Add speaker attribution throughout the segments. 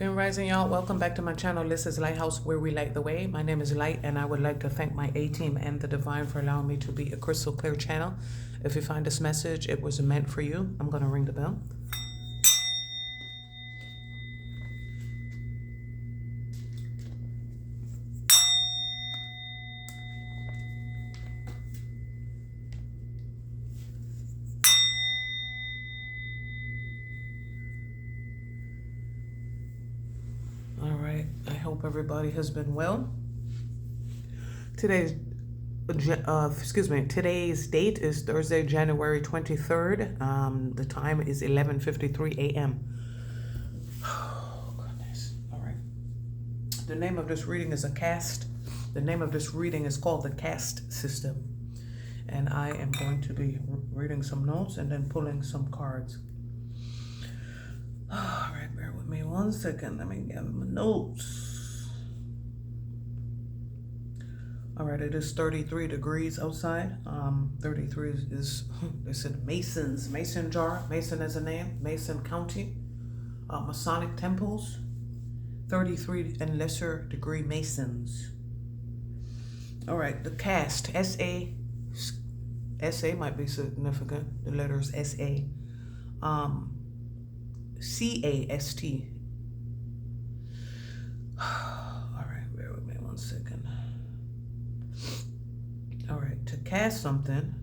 Speaker 1: Good rising, y'all. Welcome back to my channel. This is Lighthouse, where we light the way. My name is Light, and I would like to thank my A-team and the Divine for allowing me to be a crystal clear channel. If you find this message, it was meant for you. I'm going to ring the bell. All right. I hope everybody has been well. Today's date is Thursday, January 23rd. The time is 11:53 a.m. Oh, goodness. All right. The name of this reading is The name of this reading is called the caste system. And I am going to be reading some notes and then pulling some cards. All right, bear with me 1 second. Let me get my notes. All right, it is 33 degrees outside. 33 is they said Masons, Mason jar. Mason is a name. Mason County. Masonic temples. 33 and lesser degree Masons. All right, the caste. S-A might be significant. The letters S-A. C-A-S-T. All right, bear with me 1 second. All right, to cast something,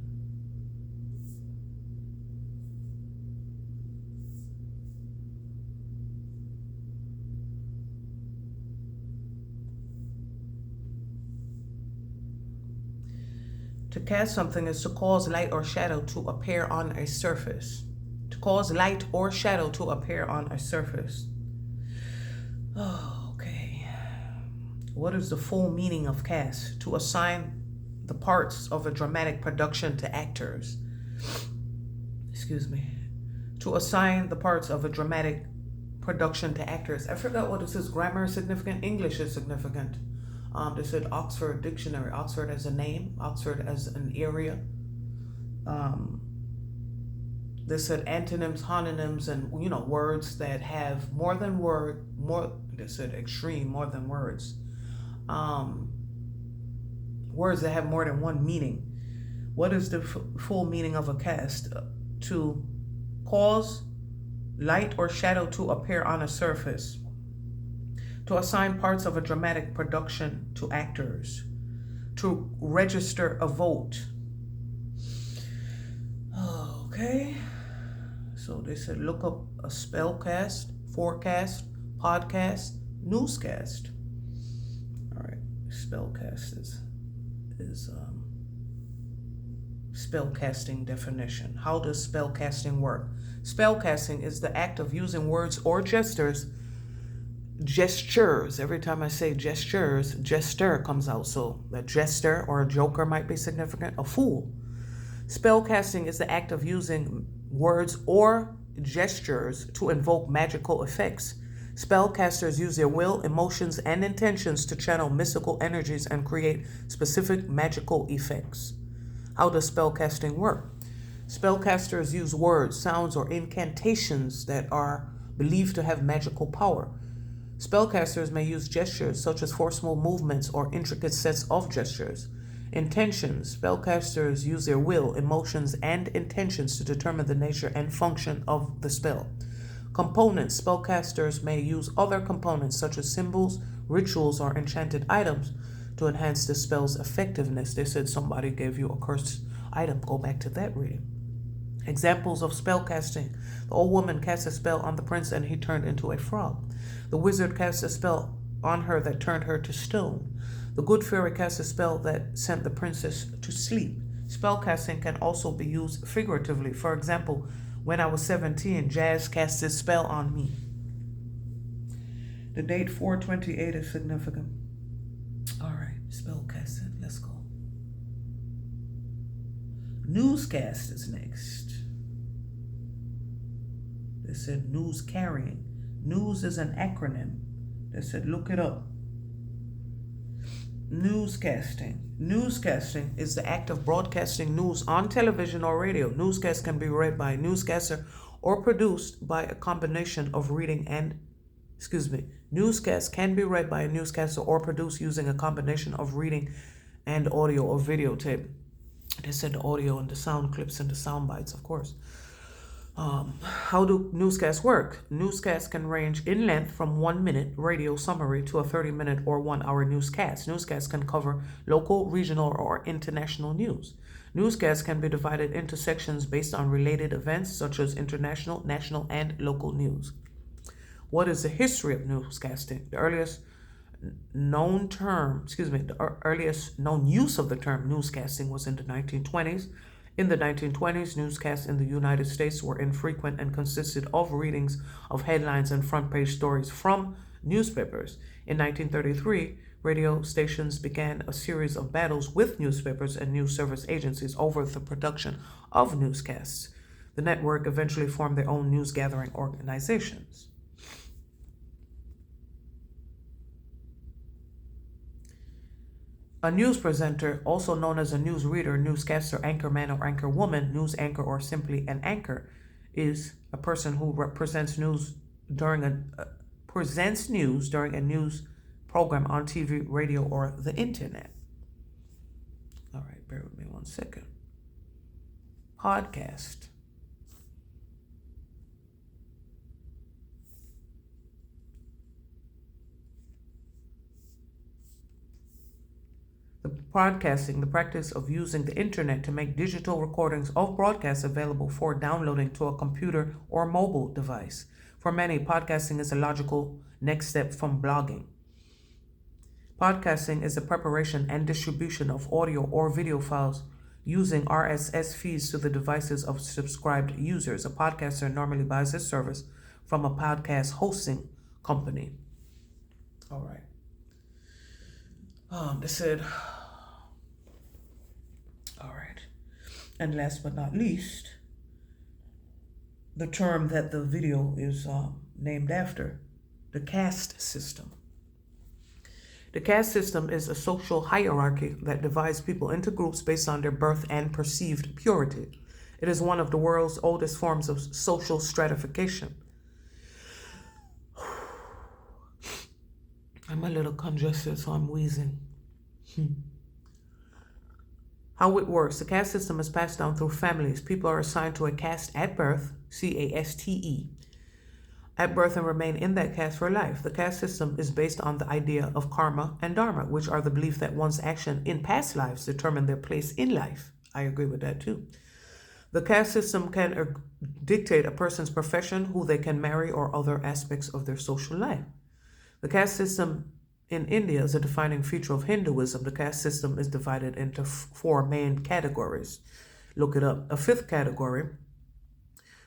Speaker 1: is to cause light or shadow to appear on a surface. To cause light or shadow to appear on a surface. Oh, okay. What is the full meaning of cast? To assign the parts of a dramatic production to actors. Excuse me. To assign the parts of a dramatic production to actors. I forgot what this is. Grammar is significant. English is significant. They said Oxford Dictionary. Oxford as a name. Oxford as an area. They said antonyms, homonyms, and words that have they said extreme, more than words. Words that have more than one meaning. What is the full meaning of a cast? To cause light or shadow to appear on a surface. To assign parts of a dramatic production to actors. To register a vote. Okay. So they said look up a spellcast, forecast, podcast, newscast. All right, spellcast is spellcasting definition. How does spellcasting work? Spellcasting is the act of using words or gestures. Every time I say gestures, jester comes out. So a jester or a joker might be significant. A fool. Spellcasting is the act of using words or gestures to invoke magical effects. Spellcasters use their will, emotions, and intentions to channel mystical energies and create specific magical effects. How does spellcasting work? Spellcasters use words, sounds, or incantations that are believed to have magical power. Spellcasters may use gestures such as forceful movements or intricate sets of gestures. Intentions. Spellcasters use their will, emotions, and intentions to determine the nature and function of the spell. Components. Spellcasters may use other components such as symbols, rituals, or enchanted items to enhance the spell's effectiveness. They said somebody gave you a cursed item. Go back to that reading. Examples of spellcasting. The old woman cast a spell on the prince and he turned into a frog. The wizard cast a spell on her that turned her to stone. The good fairy cast a spell that sent the princess to sleep. Spellcasting can also be used figuratively. For example, when I was 17, Jazz cast his spell on me. The date 4/28 is significant. All right, spellcasting. Let's go. Newscast is next. They said news carrying. News is an acronym. They said look it up. Newscasting. Newscasting is the act of broadcasting news on television or radio. Newscasts can be read by a newscaster or produced by a combination of reading and Newscasts can be read by a newscaster or produced using a combination of reading and audio or videotape. They said the audio and the sound clips and the sound bites, of course. How do newscasts work? Newscasts can range in length from 1 minute radio summary to a 30-minute or 1 hour newscast. Newscasts can cover local, regional, or international news. Newscasts can be divided into sections based on related events such as international, national, and local news. What is the history of newscasting? The earliest known use of the term newscasting was in the 1920s. In the 1920s, newscasts in the United States were infrequent and consisted of readings of headlines and front-page stories from newspapers. In 1933, radio stations began a series of battles with newspapers and news service agencies over the production of newscasts. The network eventually formed their own news-gathering organizations. A news presenter, also known as a news reader, newscaster, anchorman, or anchorwoman, news anchor, or simply an anchor, is a person who presents news during a news program on TV, radio, or the internet. All right, bear with me 1 second. Podcast. Broadcasting, the practice of using the internet to make digital recordings of broadcasts available for downloading to a computer or mobile device. For many, podcasting is a logical next step from blogging. Podcasting is the preparation and distribution of audio or video files using RSS feeds to the devices of subscribed users. A podcaster normally buys this service from a podcast hosting company. All right. They said, all right. And last but not least, the term that the video is named after, the caste system. The caste system is a social hierarchy that divides people into groups based on their birth and perceived purity. It is one of the world's oldest forms of social stratification. I'm a little congested, so I'm wheezing. How it works. The caste system is passed down through families. People are assigned to a caste at birth, C-A-S-T-E, at birth and remain in that caste for life. The caste system is based on the idea of karma and dharma, which are the belief that one's action in past lives determine their place in life. I agree with that too. The caste system can dictate a person's profession, who they can marry, or other aspects of their social life. The caste system in India is a defining feature of Hinduism. The caste system is divided into 4 main categories. Look it up. A 5th category,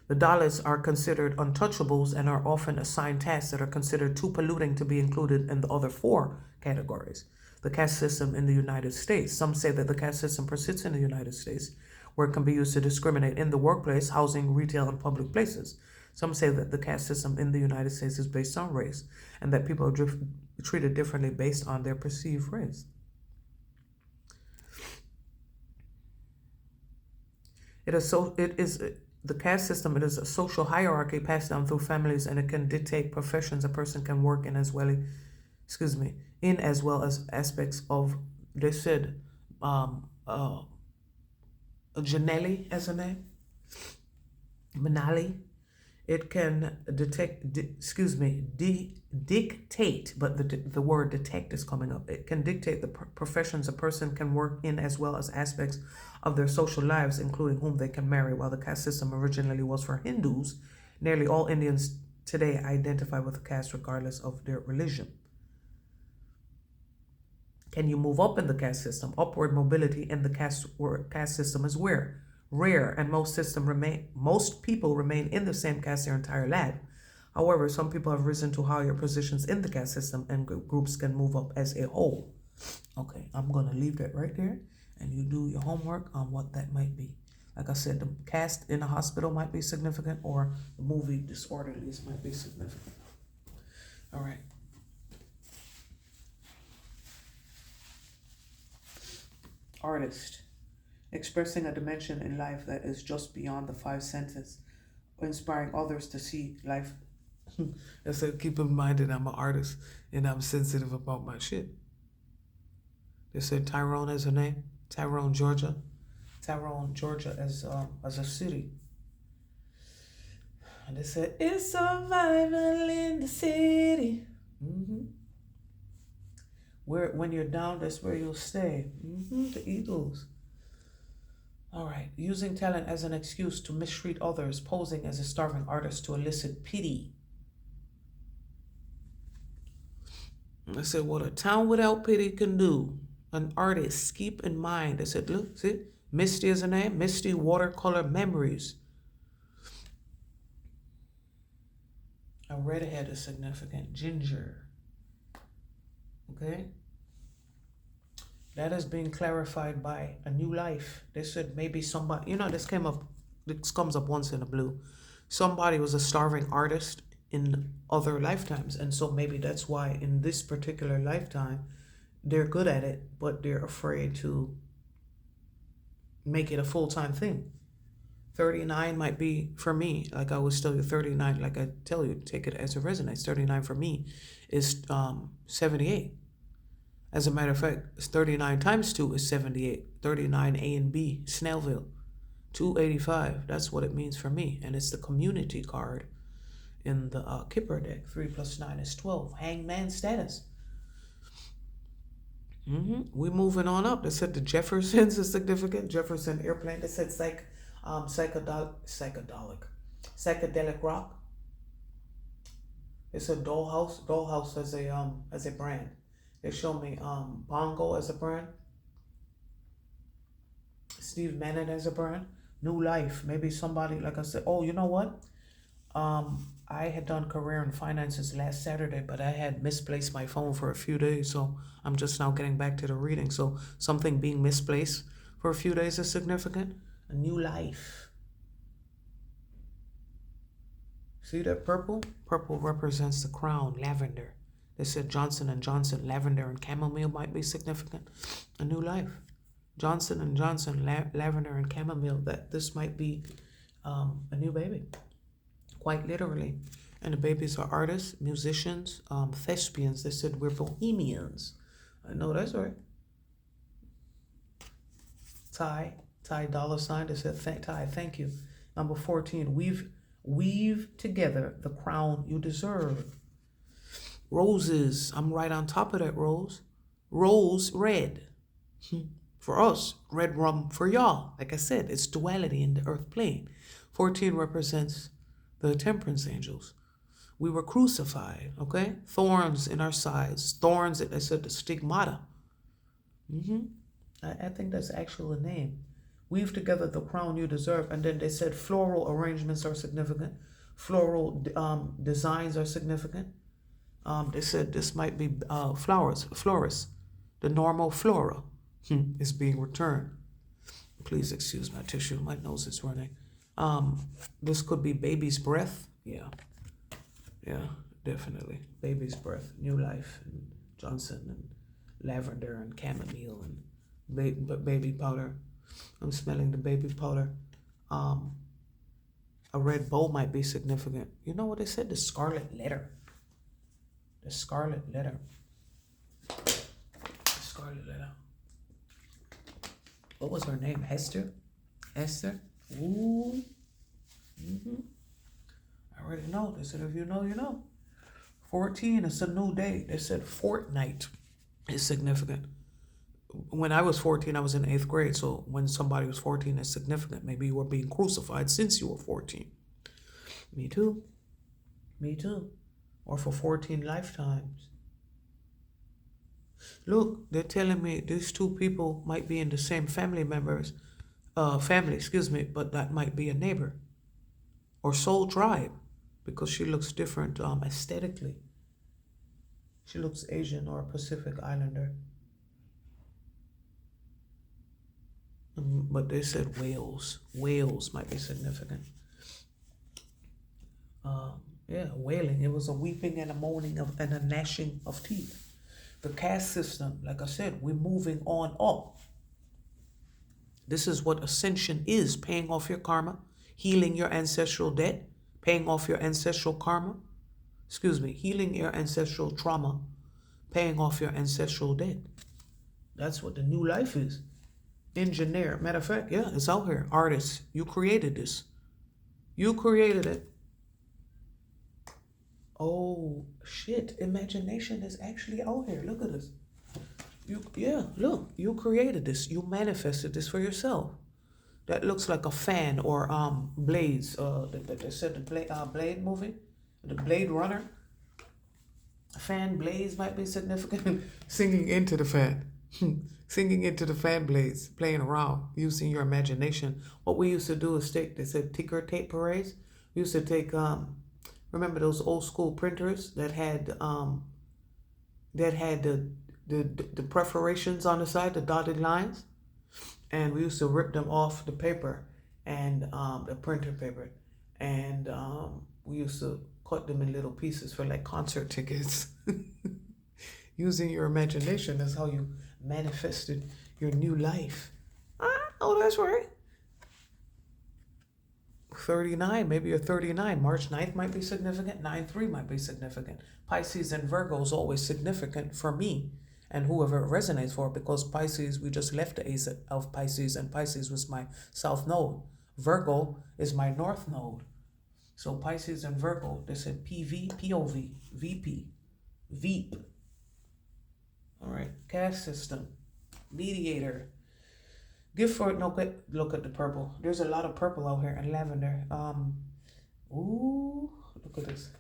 Speaker 1: the Dalits are considered untouchables and are often assigned tasks that are considered too polluting to be included in the other 4 categories. The caste system in the United States. Some say that the caste system persists in the United States, where it can be used to discriminate in the workplace, housing, retail, and public places. Some say that the caste system in the United States is based on race and that people are treated differently based on their perceived race. The caste system. It is a social hierarchy passed down through families, and it can dictate professions a person can work in as well as aspects of. They said, Janelli as a name, Manali. It can dictate, but the word detect is coming up. It can dictate the professions a person can work in as well as aspects of their social lives, including whom they can marry. While the caste system originally was for Hindus, nearly all Indians today identify with the caste regardless of their religion. Can you move up in the caste system? Upward mobility in the caste system is rare, and most people remain in the same caste their entire life. However, some people have risen to higher positions in the caste system, and groups can move up as a whole. Okay, I'm going to leave that right there, and you do your homework on what that might be. Like I said, the caste in a hospital might be significant, or the movie Disorderlies might be significant. All right. Artist. Expressing a dimension in life that is just beyond the 5 senses, inspiring others to see life I said, keep in mind that I'm an artist and I'm sensitive about my shit. They said Tyrone as a name, Tyrone, Georgia. Tyrone, Georgia as a city. And they said, it's survival in the city. When you're down, that's where you'll stay. The Eagles. All right. Using talent as an excuse to mistreat others, posing as a starving artist to elicit pity. I said, what a town without pity can do. An artist, keep in mind. I said, look, see, Misty is a name. Misty watercolor memories. A redhead is significant. Ginger. Okay. That is being clarified by a new life. They said maybe somebody, this comes up once in a blue. Somebody was a starving artist in other lifetimes. And so maybe that's why in this particular lifetime, they're good at it, but they're afraid to make it a full-time thing. 39 might be, for me, like I always tell you, 39, like I tell you, take it as it resonates. 39 for me is 78. As a matter of fact, it's 39 times 2 is 78. 39 A and B, Snellville, 285. That's what it means for me. And it's the community card in the Kipper deck. 3 + 9 is 12. Hangman status. We're moving on up. They said the Jeffersons is significant. Jefferson airplane. They said psychedelic rock. They said Dollhouse as a brand. They show me Bongo as a brand. Steve Bannon as a brand. New Life. Maybe somebody, like I said, oh, you know what? I had done career and finances last Saturday, but I had misplaced my phone for a few days, so I'm just now getting back to the reading. So something being misplaced for a few days is significant. A new life. See that purple? Purple represents the crown, lavender. They said Johnson & Johnson, lavender and chamomile might be significant. A new life. Johnson & Johnson, lavender and chamomile, that this might be a new baby. Quite literally. And the babies are artists, musicians, thespians. They said we're bohemians. I know that's right. Ty $. They said, Ty, thank you. Number 14, weave together the crown you deserve. Roses, I'm right on top of that rose. Rose red. For us, red rum for y'all. Like I said, it's duality in the earth plane. 14 represents the temperance angels. We were crucified, okay? Thorns in our sides. Thorns, I said the stigmata. I think that's actually a name. Weave together the crown you deserve. And then they said floral arrangements are significant. Floral designs are significant. They said this might be florists. The normal flora is being returned. Please excuse my tissue. My nose is running. This could be baby's breath. Yeah, definitely. Baby's breath, new life, and Johnson, and lavender, and chamomile, and baby powder. I'm smelling the baby powder. A red bow might be significant. You know what they said? The scarlet letter. The scarlet letter. The scarlet letter. What was her name? Hester? Ooh. I already know. They said if you know, you know. 14, it's a new day. They said fortnight is significant. When I was 14, I was in 8th grade. So when somebody was 14, it's significant. Maybe you were being crucified since you were 14. Me too. Or for 14 lifetimes. Look, they're telling me these two people might be in the same family, but that might be a neighbor or soul tribe because she looks different aesthetically. She looks Asian or Pacific Islander. But they said whales. Whales might be significant. Wailing. It was a weeping and a moaning and a gnashing of teeth. The caste system, like I said, we're moving on up. This is what ascension is, paying off your karma, healing your ancestral debt, paying off your ancestral karma. healing your ancestral trauma, paying off your ancestral debt. That's what the new life is. Engineer. Matter of fact, yeah, it's out here. Artist, you created this. You created it. Oh, shit. Imagination is actually out here. Look at this. Look, you created this. You manifested this for yourself. That looks like a fan or blades. They said the Blade movie, the Blade Runner. Fan blades might be significant. Singing into the fan. Singing into the fan blades, playing around, using your imagination. What we used to do is they said ticker tape parades. We used to take, remember those old school printers that had the perforations on the side, the dotted lines? And we used to rip them off the paper and the printer paper. And we used to cut them in little pieces for like concert tickets. Using your imagination is how you manifested your new life. Oh, that's right. 39, maybe you're 39. March 9th might be significant. 9/3 might be significant. Pisces and Virgo is always significant for me and whoever it resonates for, because Pisces, we just left the ace of Pisces, and Pisces was my south node. Virgo is my north node. So Pisces and Virgo, they said PV, POV, VP, VEEP. All right, caste system, mediator. Gift for look at the purple. There's a lot of purple out here, and lavender. Ooh, look at this.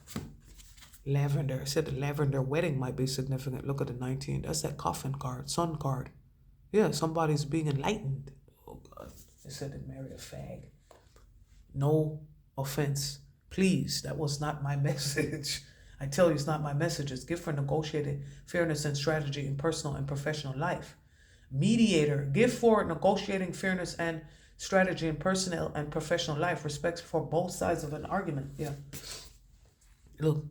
Speaker 1: Lavender. I said the lavender wedding might be significant. Look at the 19. That's that coffin card, sun card. Yeah, somebody's being enlightened. Oh God. They said to marry a fag. No offense. Please, that was not my message. I tell you, it's not my message. It's gift for negotiated fairness and strategy in personal and professional life. Mediator, gift for negotiating fairness and strategy in personal and professional life. Respect for both sides of an argument. Yeah. Look,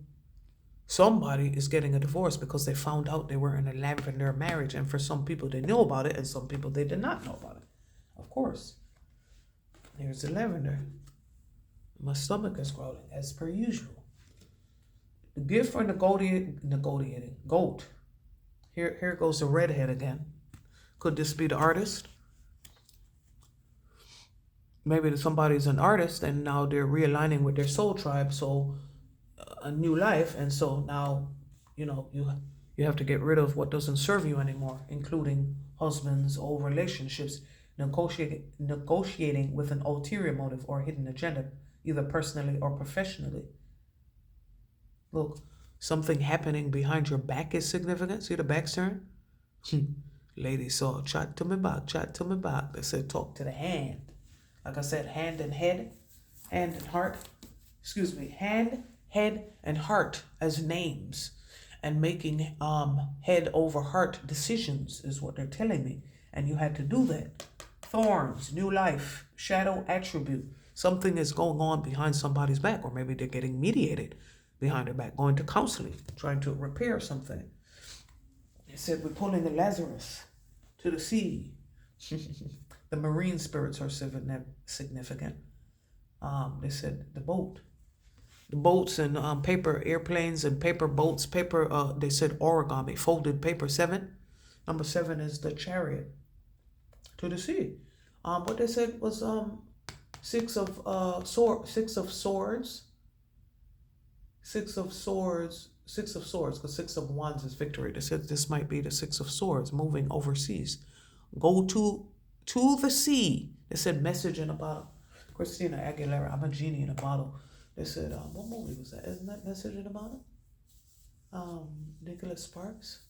Speaker 1: somebody is getting a divorce because they found out they were in a lavender marriage. And for some people, they know about it, and some people, they did not know about it. Of course. Here's the lavender. My stomach is growling, as per usual. The gift for negotiating. Goat. Here goes the redhead again. Could this be the artist? Maybe somebody's an artist and now they're realigning with their soul tribe, so a new life, and so now, you have to get rid of what doesn't serve you anymore, including husbands, old relationships, negotiating with an ulterior motive or hidden agenda, either personally or professionally. Look, something happening behind your back is significant. See the back's turn? Lady saw, chat to me back. They said talk to the hand. Like I said, hand and head, hand and heart. Hand, head, and heart as names. And making head over heart decisions is what they're telling me. And you had to do that. Thorns, new life, shadow attribute. Something is going on behind somebody's back, or maybe they're getting mediated behind their back, going to counseling, trying to repair something. They said we're pulling the Lazarus to the sea. The marine spirits are significant. They said the boats and paper airplanes and paper boats, they said origami, folded paper. 7. Number 7 is the chariot to the sea. What they said was 6 of swords. 6 of swords, because 6 of wands is victory. They said this might be the 6 of swords, moving overseas. Go to the sea. They said message in a bottle. Christina Aguilera, I'm a genie in a bottle. They said, what movie was that? Isn't that Message in a Bottle? Nicholas Sparks.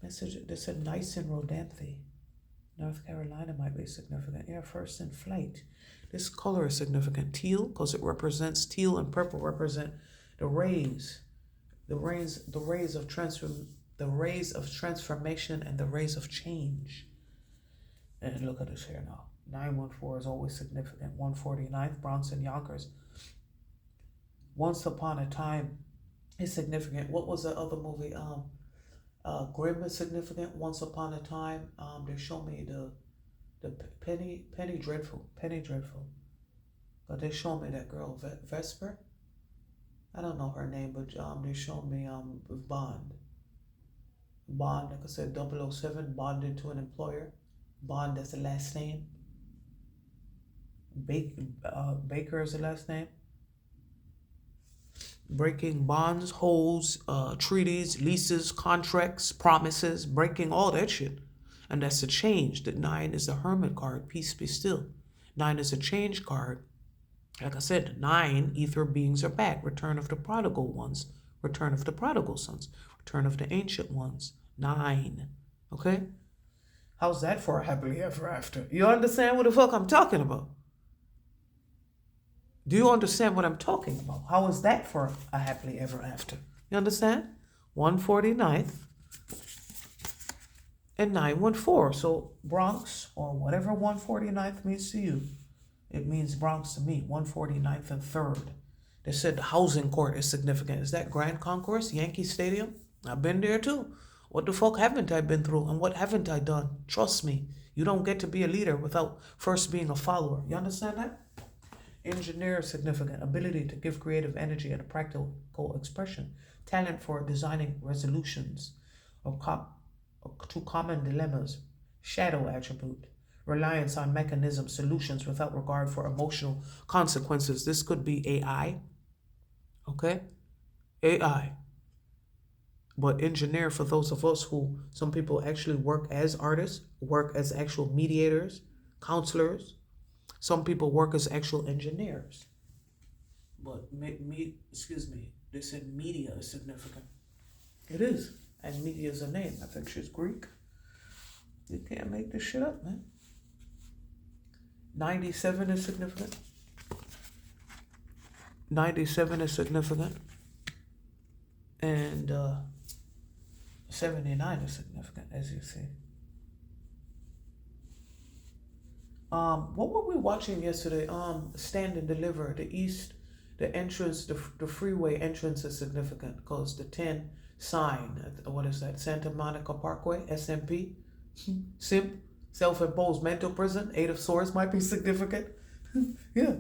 Speaker 1: Message. They said nice in Rodanthe. North Carolina might be significant. Air First in Flight. This color is significant. Teal, because it represents, teal and purple represent the rays of transformation and the rays of change. And look at this here now. 914 is always significant. 149th, Bronson Yonkers. Once Upon a Time is significant. What was the other movie? Grimm is significant. Once Upon a Time. They show me the Penny Dreadful. But they show me that girl Vesper. I don't know her name, but they showed me Bond. Bond, like I said, 007, bonded to an employer. Bond is the last name. Baker is the last name. Breaking bonds, holds, treaties, leases, contracts, promises, breaking all that shit. And that's a change. The 9 is the hermit card, peace be still. 9 is a change card. Like I said, 9 ether beings are back. Return of the prodigal ones. Return of the prodigal sons. Return of the ancient ones. 9. Okay? How's that for a happily ever after? You understand what the fuck I'm talking about? Do you understand what I'm talking about? How is that for a happily ever after? You understand? 149th and 914. So Bronx, or whatever 149th means to you, it means Bronx to me. 149th and 3rd. They said the housing court is significant. Is that Grand Concourse, Yankee Stadium? I've been there too. What the fuck haven't I been through, and what haven't I done? Trust me, you don't get to be a leader without first being a follower. You understand that? Engineer is significant. Ability to give creative energy and a practical expression. Talent for designing resolutions to common dilemmas. Shadow attribute. Reliance on mechanisms, solutions without regard for emotional consequences. This could be AI. Okay? AI. But engineer, for those of us who, some people actually work as artists, work as actual mediators, counselors. Some people work as actual engineers. But they said media is significant. It is. And media is a name. I think she's Greek. You can't make this shit up, man. 97 is significant. 97 is significant. And 79 is significant, as you see. What were we watching yesterday? Stand and Deliver. The east, the entrance, the freeway entrance is significant because the 10 sign, what is that? Santa Monica Parkway, SMP, SIMP, self-imposed mental prison. 8 of Swords might be significant. Yeah,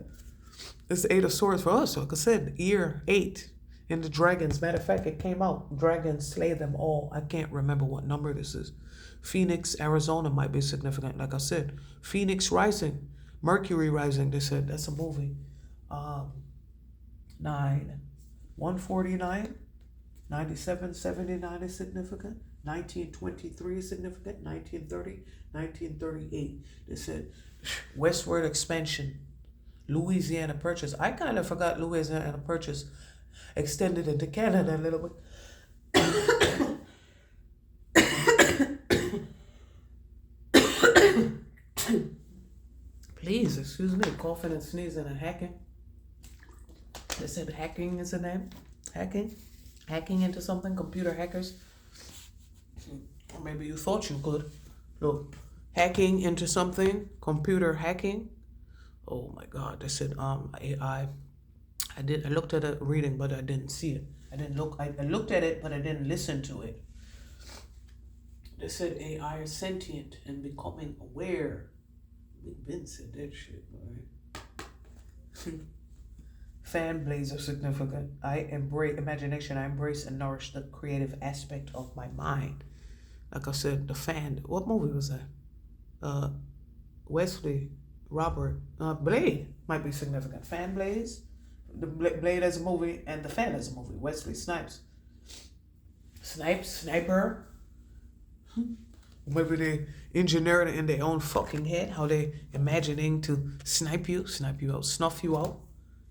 Speaker 1: it's the 8 of Swords for us. Like I said, year 8 in the dragons. Matter of fact, it came out. Dragons slay them all. I can't remember what number this is. Phoenix, Arizona might be significant. Like I said, Phoenix Rising, Mercury Rising. They said that's a movie. 9, 149, 97, 79 is significant. 1923 is significant. 1930, 1938. They said westward expansion. Louisiana Purchase. I kind of forgot Louisiana Purchase extended into Canada a little bit. Please, excuse me, coughing and sneezing and hacking. They said hacking is a name. Hacking into something, computer hackers. Or maybe you thought you could. Look, hacking into something, computer hacking. Oh my God, they said AI. I looked at a reading, but I didn't see it. I looked at it, but I didn't listen to it. They said AI is sentient and becoming aware. Big Ben said that shit, right? Fan blades are significant. I embrace imagination. I embrace and nourish the creative aspect of my mind. Like I said, the fan. What movie was that? Wesley, Robert, Blade might be significant. Fan blades. The Blade as a movie and the Fan as a movie. Wesley Snipes. Sniper. Maybe they engineered it in their own fucking head, how they imagining to snipe you out, snuff you out,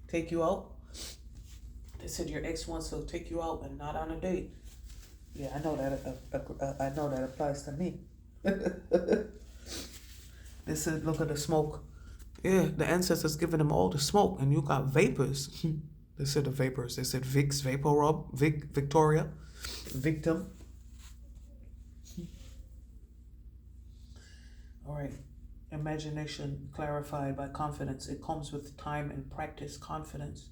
Speaker 1: take you out. They said your ex wants to take you out and not on a date. Yeah, I know that applies to me. They said, look at the smoke. Yeah, the ancestors giving them all the smoke, and you got vapors. They said the vapors. They said Vicks, Vapor Rub, Victoria, Victim. All right. Imagination clarified by confidence. It comes with time and practice. Confidence.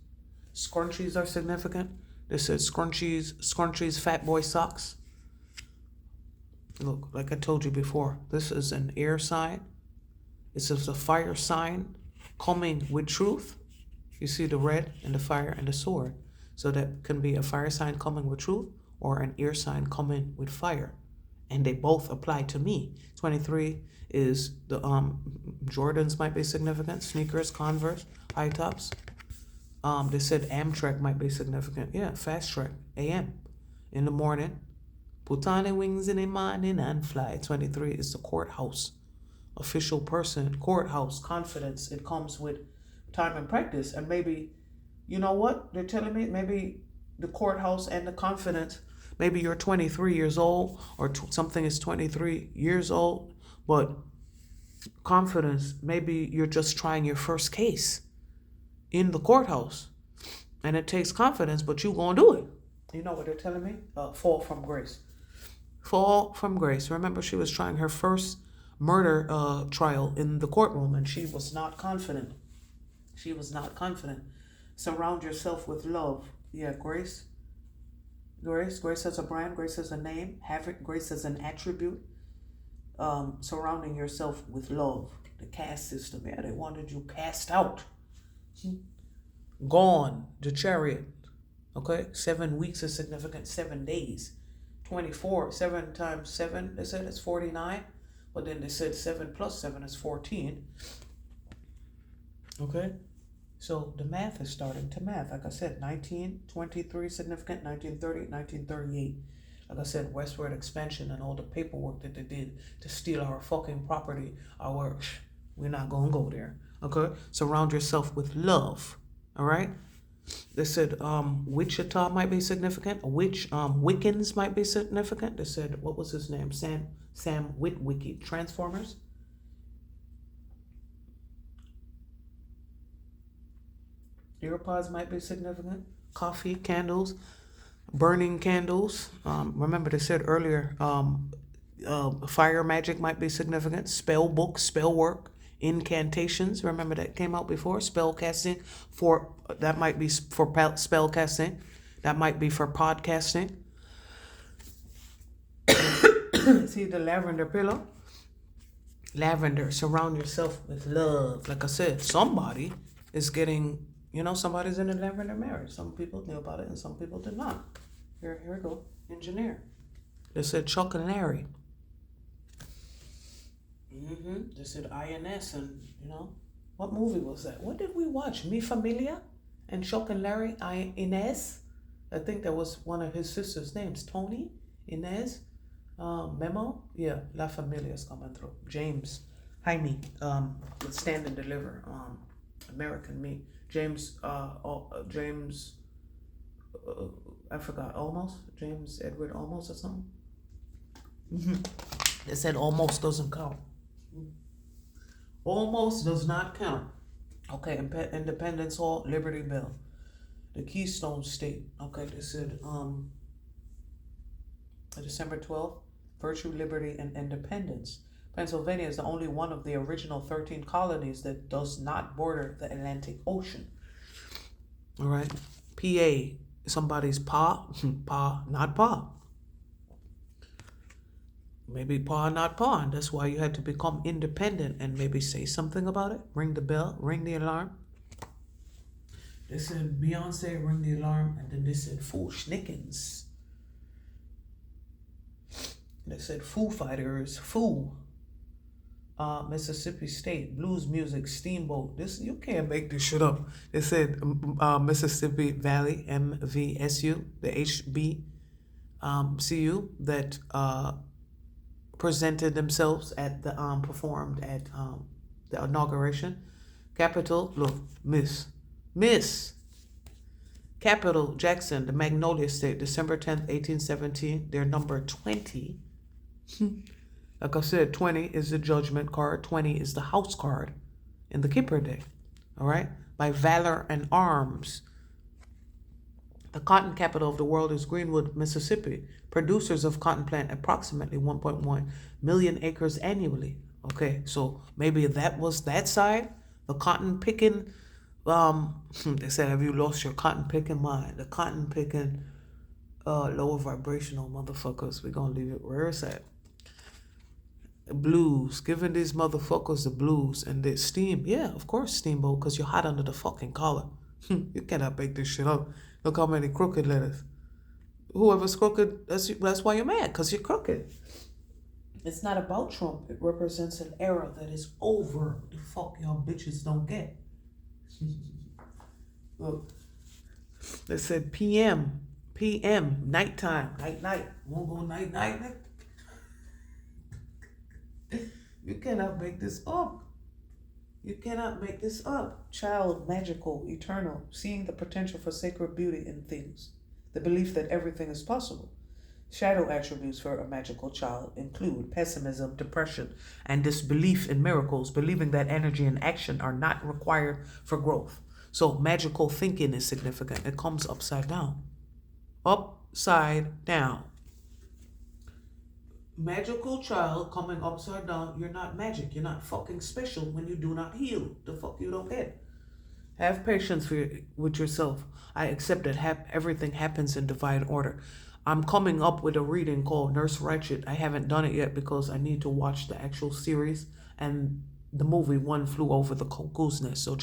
Speaker 1: Scrunchies are significant. They said scrunchies, fat boy socks. Look, like I told you before, this is an air sign. This is a fire sign coming with truth. You see the red and the fire and the sword. So that can be a fire sign coming with truth or an air sign coming with fire. And they both apply to me. 23 is the Jordans might be significant, sneakers, Converse, high tops. They said Amtrak might be significant. Yeah, fast track, AM, in the morning. Put on the wings in the morning and fly. 23 is the courthouse. Official person, courthouse, confidence. It comes with time and practice. And maybe, you know what? They're telling me maybe the courthouse and the confidence, maybe you're 23 years old or something is 23 years old, but confidence, maybe you're just trying your first case in the courthouse and it takes confidence, but you gonna do it. You know what they're telling me? Fall from grace. Fall from grace. Remember, she was trying her first murder trial in the courtroom and she was not confident. She was not confident. Surround yourself with love. Yeah, grace. Grace as a brand, grace as a name, have it, grace as an attribute. Surrounding yourself with love. The caste system, yeah, they wanted you cast out. Gone, the chariot. Okay, 7 weeks is significant, 7 days. 24, 7 times 7, they said it's 49. But then they said 7 plus 7 is 14. Okay, so the math is starting to math. Like I said, 1923 significant, 1930, 1938. Like I said, westward expansion and all the paperwork that they did to steal our fucking property. We're not gonna go there. Okay, surround yourself with love. All right. They said Wichita might be significant. Wiccans might be significant. They said, what was his name? Sam Witwicky. Transformers. AirPods might be significant. Coffee, candles, burning candles. Remember they said earlier, fire magic might be significant. Spell book, spell work, incantations. Remember that came out before. Spell casting that might be for spell casting. That might be for podcasting. See the lavender pillow? Lavender. Surround yourself with love. Like I said, somebody is getting, somebody's in a lavender marriage. Some people knew about it and some people did not. Here we go. Engineer. They said Chuck and Larry. They said INS and, what movie was that? What did we watch? Mi Familia and Chuck and Larry, Inez. I think that was one of his sister's names. Tony, Inez, Memo. Yeah, La Familia is coming through. James, Jaime, Stand and Deliver, American Me. James, I forgot, James Edward Almost or something. They said almost doesn't count. Almost does not count. Okay, Independence Hall, Liberty Bell, the Keystone State. Okay, they said December 12th, Virtue, Liberty, and Independence. Pennsylvania is the only one of the original 13 colonies that does not border the Atlantic Ocean. All right, PA, somebody's pa, not pa. Maybe pa, not pa, and that's why you had to become independent and maybe say something about it. Ring the bell, ring the alarm. They said Beyonce, ring the alarm, and then they said Foo Schnickens. They said Foo Fighters, Mississippi State, blues music, steamboat. You can't make this shit up. They said Mississippi Valley, MVSU, the HBCU that presented themselves at the performed at the inauguration. Capital, look, Miss Capital Jackson, the Magnolia State, December 10th, 1817. They're number 20. Like I said, 20 is the judgment card. 20 is the house card in the Kippur Day. All right, by valor and arms. The cotton capital of the world is Greenwood, Mississippi. Producers of cotton plant approximately 1.1 million acres annually. Okay, so maybe that was that side. The cotton picking, they said, have you lost your cotton picking mind? The cotton picking, lower vibrational motherfuckers. We're going to leave it where it's at. Blues, giving these motherfuckers the blues and the steam. Yeah, of course, steamboat, because you're hot under the fucking collar. You cannot make this shit up. Look how many crooked letters. Whoever's crooked, that's why you're mad, because you're crooked. It's not about Trump. It represents an era that is over. The fuck y'all bitches don't get. Look, they said PM, nighttime, night. Won't go night. You cannot make this up. You cannot make this up. Child, magical, eternal, seeing the potential for sacred beauty in things. The belief that everything is possible. Shadow attributes for a magical child include pessimism, depression, and disbelief in miracles, believing that energy and action are not required for growth. So magical thinking is significant. It comes upside down. Upside down. Magical child coming upside down. You're not magic. You're not fucking special when you do not heal. The fuck you don't get. Have patience with yourself. I accept that everything happens in divine order. I'm coming up with a reading called Nurse Ratched. I haven't done it yet because I need to watch the actual series and the movie One Flew Over the Cuckoo's Nest. So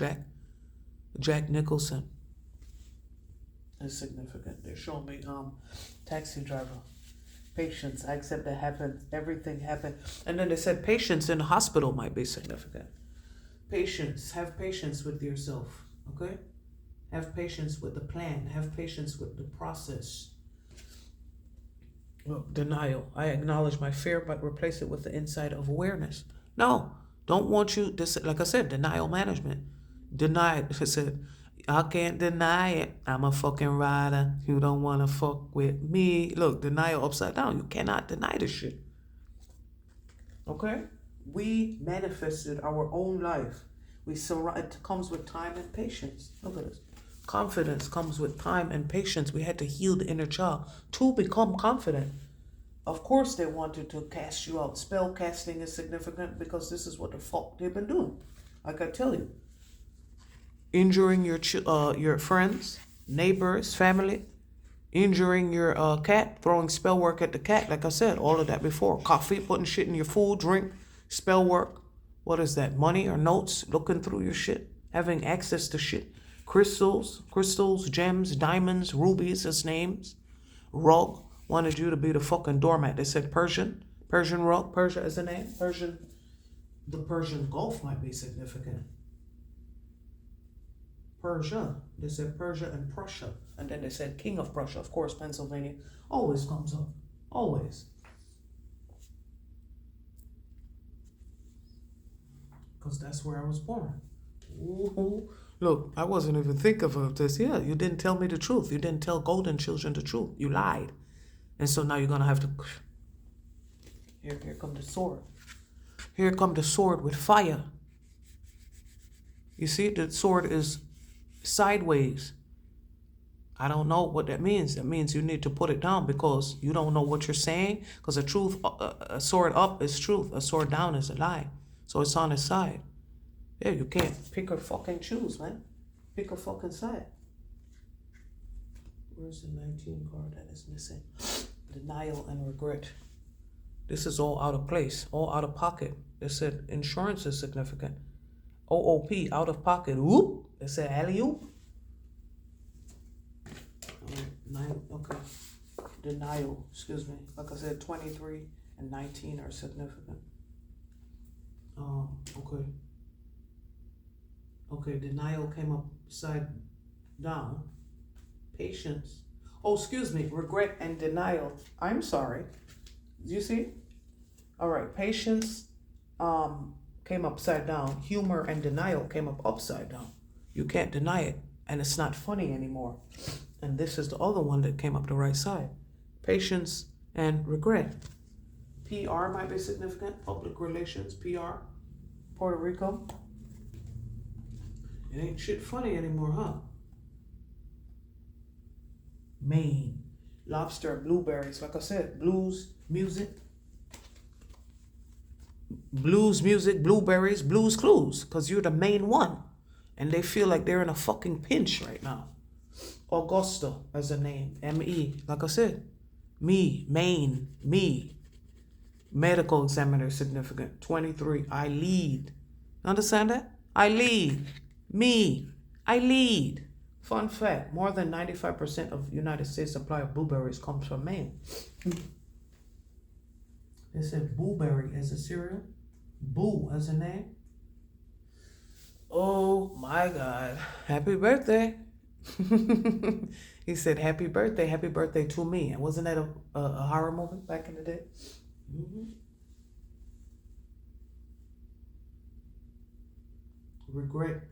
Speaker 1: Jack Nicholson is significant. They're showing me Taxi Driver. Patience. I accept that happens. Everything happened. And then they said patience in the hospital might be significant. Patience. Have patience with yourself. Okay? Have patience with the plan. Have patience with the process. Look, denial. I acknowledge my fear, but replace it with the insight of awareness. No, don't want you. This, like I said, denial management. Deny it. I said, I can't deny it. I'm a fucking rider. You don't want to fuck with me. Look, denial upside down. You cannot deny this shit. Okay? We manifested our own life. It comes with time and patience. Look at this. Confidence comes with time and patience. We had to heal the inner child to become confident. Of course they wanted to cast you out. Spell casting is significant because this is what the fuck they've been doing. Like I tell you. Injuring your friends, neighbors, family. Injuring your cat. Throwing spell work at the cat. Like I said, all of that before. Coffee, putting shit in your food, drink, spell work. What is that? Money or notes? Looking through your shit. Having access to shit. Crystals, gems, diamonds, rubies as names. Rug wanted you to be the fucking doormat. They said Persian rug, Persia as a name. The Persian Gulf might be significant. Persia. They said Persia and Prussia. And then they said King of Prussia. Of course, Pennsylvania always comes up. Always. Because that's where I was born. Ooh. Look, I wasn't even thinking of this. Yeah, you didn't tell me the truth. You didn't tell golden children the truth. You lied. And so now you're going to have to... Here come the sword. Here come the sword with fire. You see, the sword is sideways. I don't know what that means. That means you need to put it down because you don't know what you're saying. Because a sword up is truth. A sword down is a lie. So it's on its side. Yeah, you can't pick or fucking choose, man. Pick a fucking side. Where's the 19 card that is missing? Denial and regret. This is all out of place, all out of pocket. They said insurance is significant. OOP, out of pocket. Whoop. They said alley-oop. Okay. Denial, excuse me. Like I said, 23 and 19 are significant. Okay. Okay, denial came upside down. Patience. Oh, excuse me. Regret and denial. I'm sorry. You see? All right. Patience came upside down. Humor and denial came upside down. You can't deny it. And it's not funny anymore. And this is the other one that came up the right side. Patience and regret. PR might be significant. Public relations. PR. Puerto Rico. It ain't shit funny anymore, huh? Maine. Lobster, blueberries. Like I said, blues music, blueberries, blues clues. Because you're the main one. And they feel like they're in a fucking pinch right now. Augusta as a name. M-E. Like I said. Me. Maine. Me. Medical examiner significant. 23. I lead. Understand that? I lead. Me. I lead. Fun fact, more than 95% of United States supply of blueberries comes from Maine. They said blueberry as a cereal, boo as a name. Oh my God, happy birthday. He said, happy birthday to me. And wasn't that a horror movie back in the day? Regret.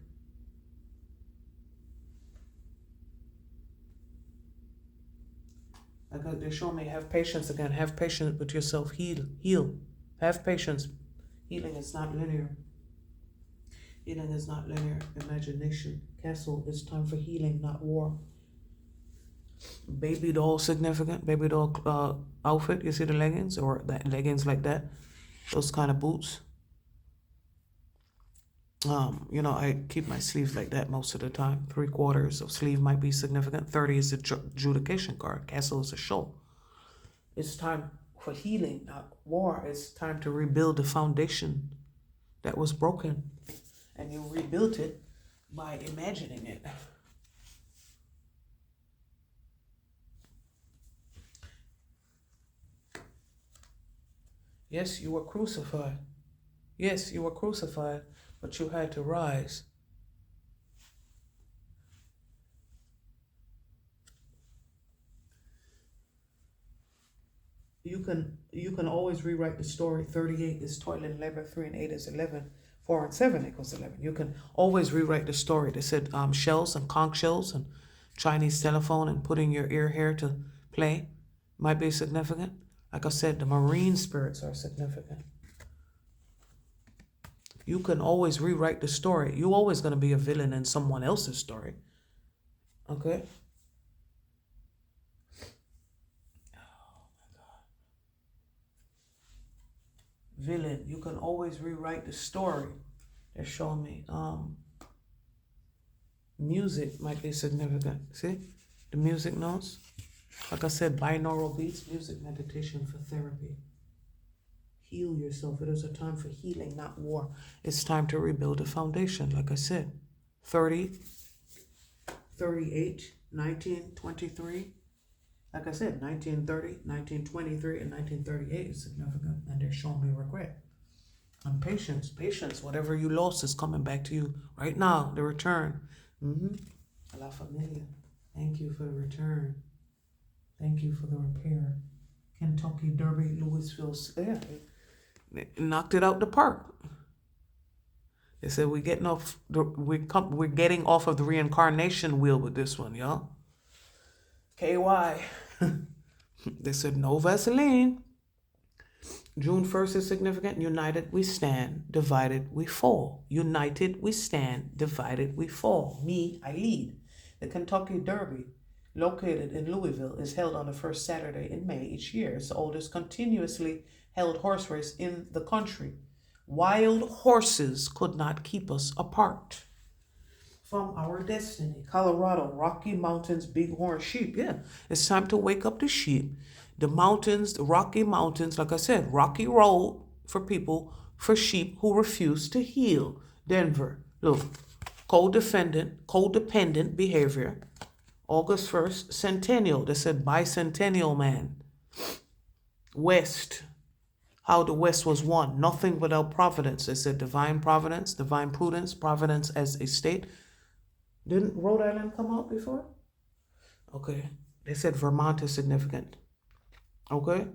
Speaker 1: They show me, have patience again. Have patience with yourself. Heal. Have patience. Healing is not linear. Healing is not linear. Imagination. Castle, it's time for healing, not war. Baby doll significant. Baby doll outfit. You see the leggings? Or that leggings like that. Those kind of boots. I keep my sleeves like that most of the time. 3/4 of sleeve might be significant. 30 is the adjudication card. Castle is a show. It's time for healing, not war. It's time to rebuild the foundation that was broken. And you rebuilt it by imagining it. Yes, you were crucified. Yes, you were crucified, but you had to rise. You can always rewrite the story. 38 is toilet labor, 3 and 8 is 11, 4 and 7 equals 11. You can always rewrite the story. They said shells and conch shells and Chinese telephone and putting your ear hair to play might be significant. Like I said, the marine spirits are significant. You can always rewrite the story. You're always going to be a villain in someone else's story. Okay? Oh my God. Villain. You can always rewrite the story. They're showing me. Music might be significant. See? The music notes. Like I said, binaural beats, music, meditation for therapy. Heal yourself. It is a time for healing, not war. It's time to rebuild a foundation, like I said. 30, 38, 1923. Like I said, 1930, 1923, and 1938 is significant. And they're showing me regret. And patience. Whatever you lost is coming back to you right now. The return. La Familia. Thank you for the return. Thank you for the repair. Kentucky Derby, Louisville. Yeah. Knocked it out the park. They said we're getting off of the reincarnation wheel with this one, y'all. KY. They said no Vaseline. June 1st is significant. United we stand, divided we fall. United we stand, divided we fall. Me, I lead. The Kentucky Derby, located in Louisville, is held on the first Saturday in May each year. It's the oldest continuously held horse race in the country. Wild horses could not keep us apart from our destiny. Colorado, Rocky Mountains, bighorn sheep. Yeah, it's time to wake up the sheep. The mountains, the Rocky Mountains, like I said, rocky road for people, for sheep who refuse to heal. Denver, look, codependent behavior. August 1st, centennial. They said bicentennial man. West, how the West was won. Nothing without providence. They said divine providence, divine prudence, providence as a state. Didn't Rhode Island come out before? Okay. They said Vermont is significant. Okay.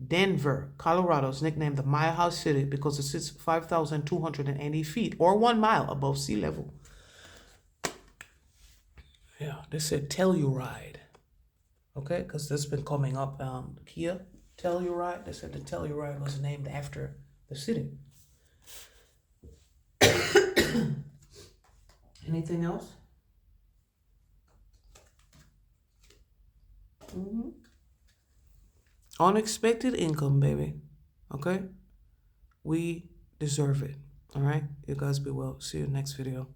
Speaker 1: Denver, Colorado is nicknamed the Mile High City because it sits 5,280 feet or 1 mile above sea level. Yeah, they said Telluride. Okay, because this has been coming up. Kia, Telluride. They said the Telluride was named after the city. Anything else? Unexpected income, baby. Okay? We deserve it. All right? You guys be well. See you next video.